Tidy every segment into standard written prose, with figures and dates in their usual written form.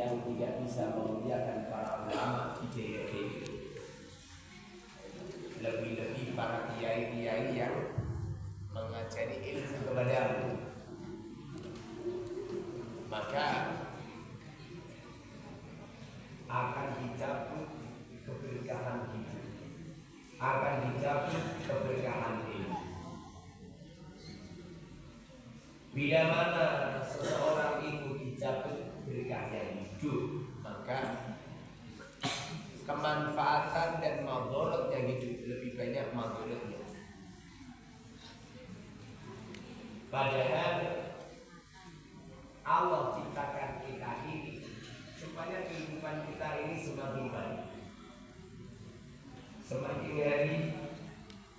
yang tidak bisa memuliakan para ulama di daerah ini. Lebih-lebih para kiai-kiai yang mengajari ilmu kepadamu, maka akan dicabut keberkahan hidup, akan dicabut keberkahan ilmu. Bila mana seseorang itu dicabut berkahnya hidup, maka kemanfaatan dan madharatnya hidup lebih banyak madharatnya. Padahal Allah ciptakan kita ini supaya kehidupan kita ini semakin baik. Semakin hari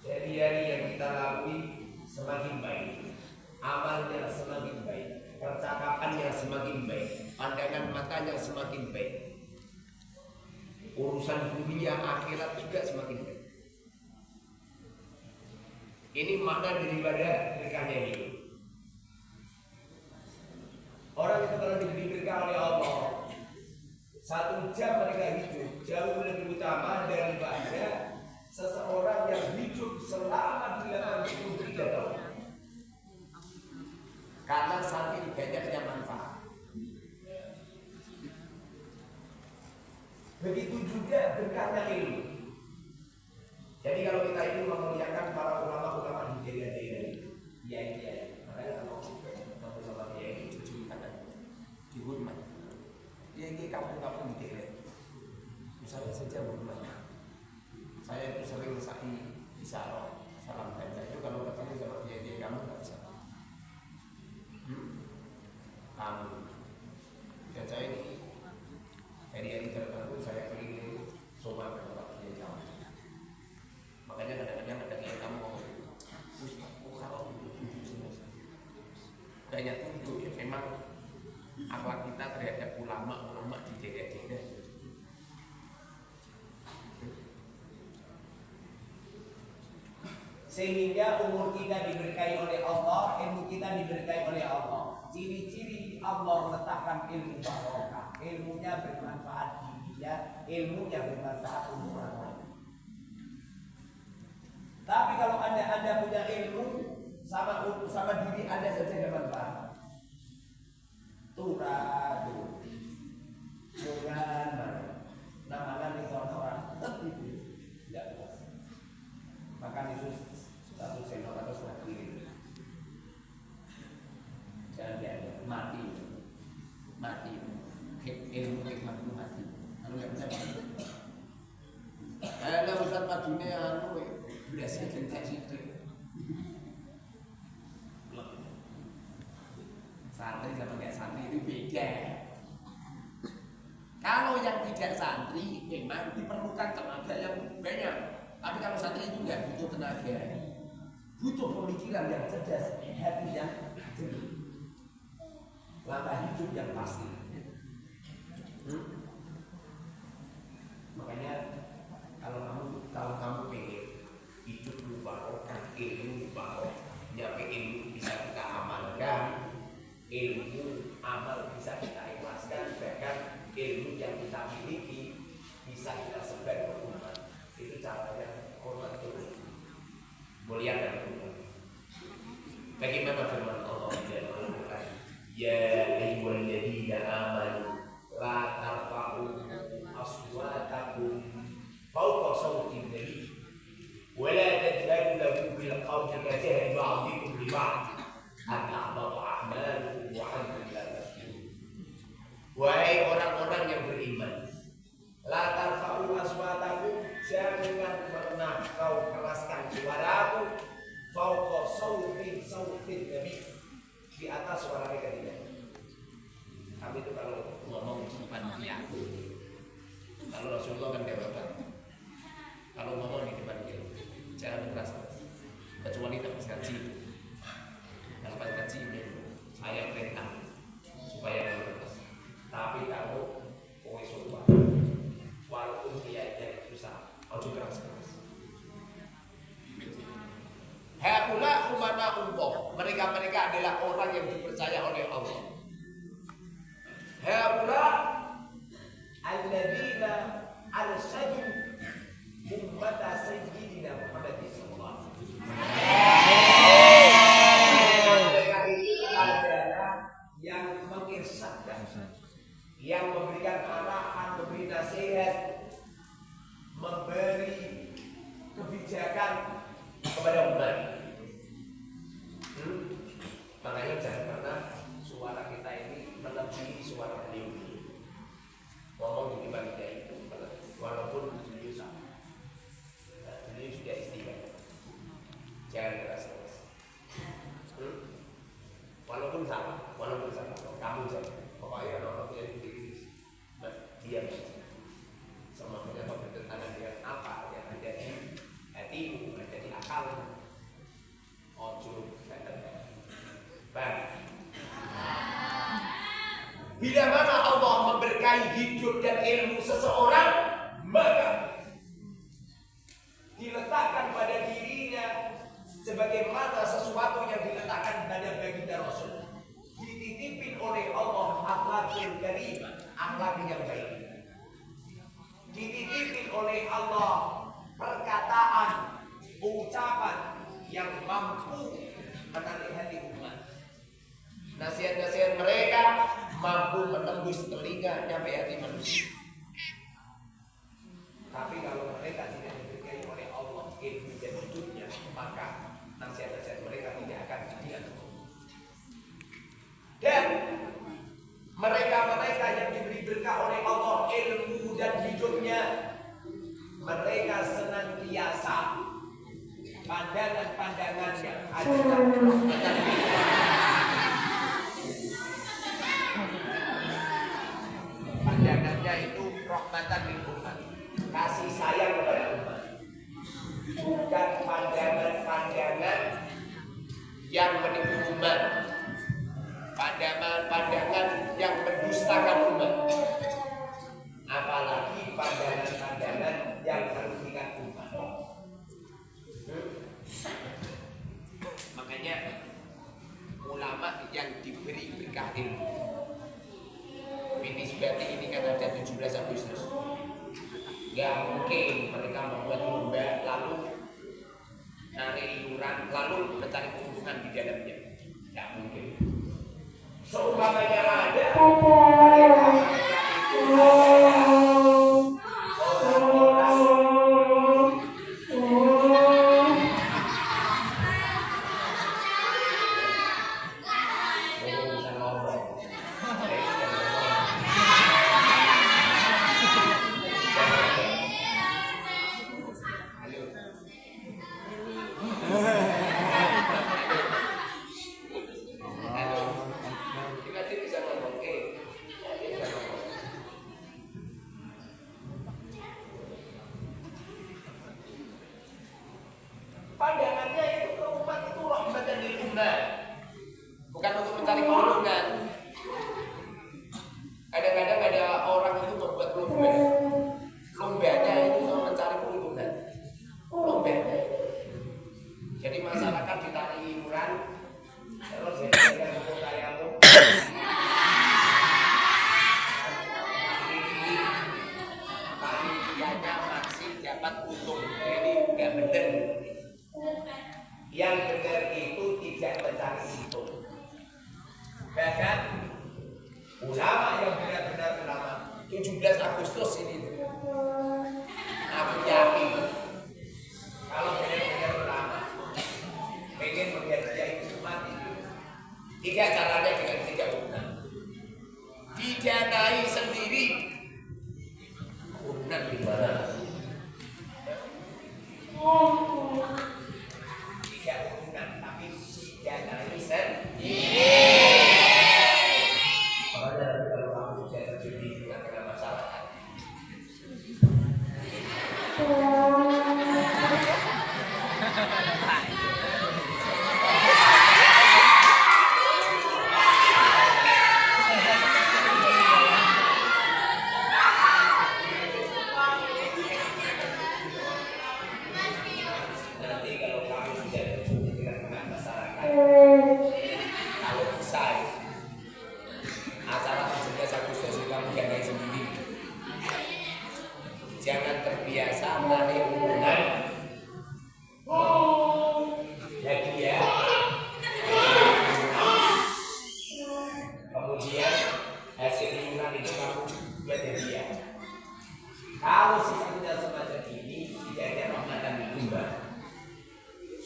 dari hari yang kita lalui semakin baik, amalnya semakin baik, percakapannya semakin baik, pandangan matanya semakin baik, urusan dunia akhirat juga semakin baik. Ini makna daripada berkahnya hidup. Orang itu kalau diberi berkah oleh Allah, 1 jam mereka hidup jauh lebih utama daripada seseorang yang hidup selama 83 tahun. Karena saking banyaknya manfaat. Begitu juga berkahnya ilmu. Jadi kalau kita itu memuliakan para ulama-ulama di daerah-daerah ini, ya, makanya kalau sama dia ini cuci tangan, dihormat. Dia ini kampung-kampung di daerah. Misalnya saja hormat. Saya itu sering sa'i isyarat, salam tanda itu kalau ketemu sama dia kamu nggak bisa. Kamu dan saya ini hari-hari tertentu saya keliling sobat ke tempat dia jauh. Makanya kadang-kadang ada yang kamu ngomong Ustaz, kalau duduk sini banyak duduk ya memang akhlak kita terhadap ulama-ulama di daerah-daerah. Sehingga umur kita diberkahi oleh Allah, ilmu kita diberkahi oleh Allah. Ciri-ciri Allah letakkan ilmu barokah, ilmunya bermanfaat di dia, ilmunya bermanfaat untuk orang lain. Tapi kalau anda punya ilmu sama diri anda saja tidak bermanfaat. Turah, bukan namakan itu orang tidak puas. Makan itu 1 sendok atau 1 piring. Jangan dianggap mati. Ilmu hikmah itu mati. Kalau nggak bisa mati. Ada Ustaz Madunya biasa cerita situ. Santri sama nggak santri itu beda. Kalau yang tidak santri memang diperlukan tenaga yang banyak. Tapi kalau santri itu nggak butuh tenaga, butuh pemikiran yang cerdas, hati yang jernih, langkah hidup yang pasti. Makanya kalau kamu pengen hidup barokah, ilmu barokah, nyampe ilmu bisa kita amalkan, ilmu amal bisa kita ikhlaskan, bahkan ilmu yang kita miliki bisa kita sebar ke umat. Itu caranya hormat itu muliakan umat. Bagaimana firman Allah di dalam Al-Quran? Ya ayyuhalladzina amanu la tarfa'u aswatakum fawqa sawti an-nabi wa la tajharu lahu bil qawli kajahri ba'dikum li ba'd an tahbata a'malukum wa antum la tash'urun. Wahai orang-orang yang beriman, la tarfa'u aswatakum, jangan pernah kau keraskan suaramu fawqa sautin nabi, di atas suara kanjeng. Kami itu kalau ngomong di depan dia, kalau Rasulullah kan debat. Kalau ngomong di depan dia, jangan keras, kecuali pas kaji. Kalau pas kaji saya perintah supaya keras. Tapi kalau kowe suka, walaupun dia yang susah, ojo keras-keras. Haula umana Allah, mereka adalah orang yang dipercaya oleh Allah. Haula alladzina arsyadu ummata sayyidina Muhammad sallallahu alaihi wasallam. Mereka itu adalah yang mengirsyadkan, yang memberikan arahan, memberi nasihat, memberi kebijakan kepada umat. Makanya jangan pernah suara kita ini melebihi suara beliau. Ngomong di depan kita itu, walaupun beliau sama, beliau sudah istimewa. Jangan keras-keras. Walaupun sama, kamu saja. Pokoknya orang yang diri, diam saja. Semua punya bertentangan dengan apa yang ada di hatimu, ada di akal. Ojo bila mana Allah memberkahi hidup dan ilmu seseorang, maka diletakkan pada dirinya sebagaimana sesuatu yang diletakkan pada baginda Rasul, dititipin oleh Allah akhlakul karimah, akhlak yang baik, dititipin oleh Allah perkataan, ucapan yang mampu menarik hati umat. Nasihat-nasihat mereka mampu menembus telinga nyampe hati manusia. Tapi kalau mereka tidak diberkahi oleh Allah ilmu dan hidupnya, maka nasihat-nasihat mereka tidak akan dianggap. Dan mereka-mereka yang diberi berkah oleh Allah ilmu dan hidupnya, mereka senantiasa pandangan-pandangannya adalah pandangannya itu rahmatan lil umat, kasih sayang kepada umat, bukan pandangan-pandangan yang menipu umat, pandangan-pandangan yang mendustakan umat, apalagi pandangan-pandangan yang merugikan umat. Makanya ulama yang diberi berkah ilmu, Binisbati ini kan ada 17 Agustus. Gak mungkin mereka membuat lomba lalu narik iuran lalu mencari keuntungan di dalamnya. Gak mungkin. Seumpamanya ada mereka itu pandangannya itu ke umat itu rahmatan lil umat, bukan untuk mencari keuntungan. Kadang-kadang ada orang itu membuat lomba, lombanya itu untuk mencari keuntungan, lombanya. Jadi masyarakat ditarik iuran, terus jadi kayamu, panitianya masih dapat untung. Ini nggak benar. Yang benar itu tidak mencari untung. Bahkan ulama yang benar-benar ulama 17 Agustus ini, aku yakin kalau benar-benar ulama pengen menghargai umat itu, tidak caranya dengan tidak benar, didanai sendiri. Benar di mana? Acara 17 Agustus kamu gak sendiri.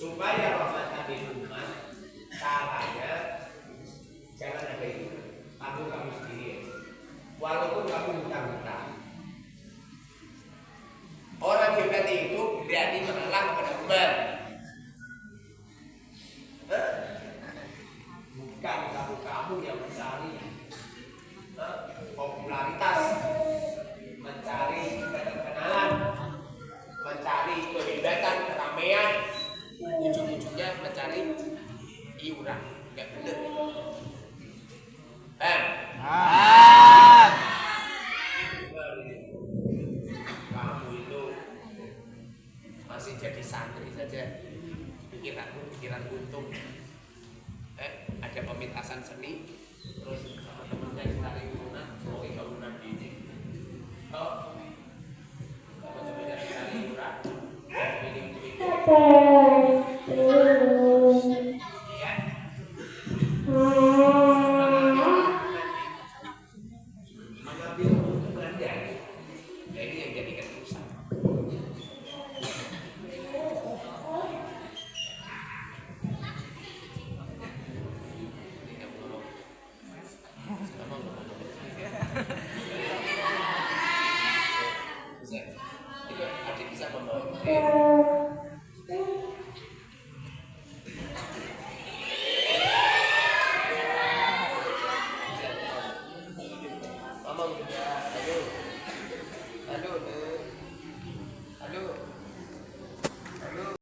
supaya Ramadan di rumah caranya jangan ada itu kamu sendiri walaupun kamu hutang-hutang. Orang hebat itu berani mengalah pada beban, bukan kamu yang mencari popularitas, mencari keterkenalan, mencari kehebatan, keramaian, ujung-ujungnya mencari iuran. Nggak bener. Kamu itu masih jadi santri saja, pikiran untung. Ada pementasan seni, terus sama temennya cari urunan, pokoknya urunan ini. Oh, temen-temennya cari urunan, ini. Mengambil keuntungan dari, ini yang jadikan rusak. Adik bisa membawa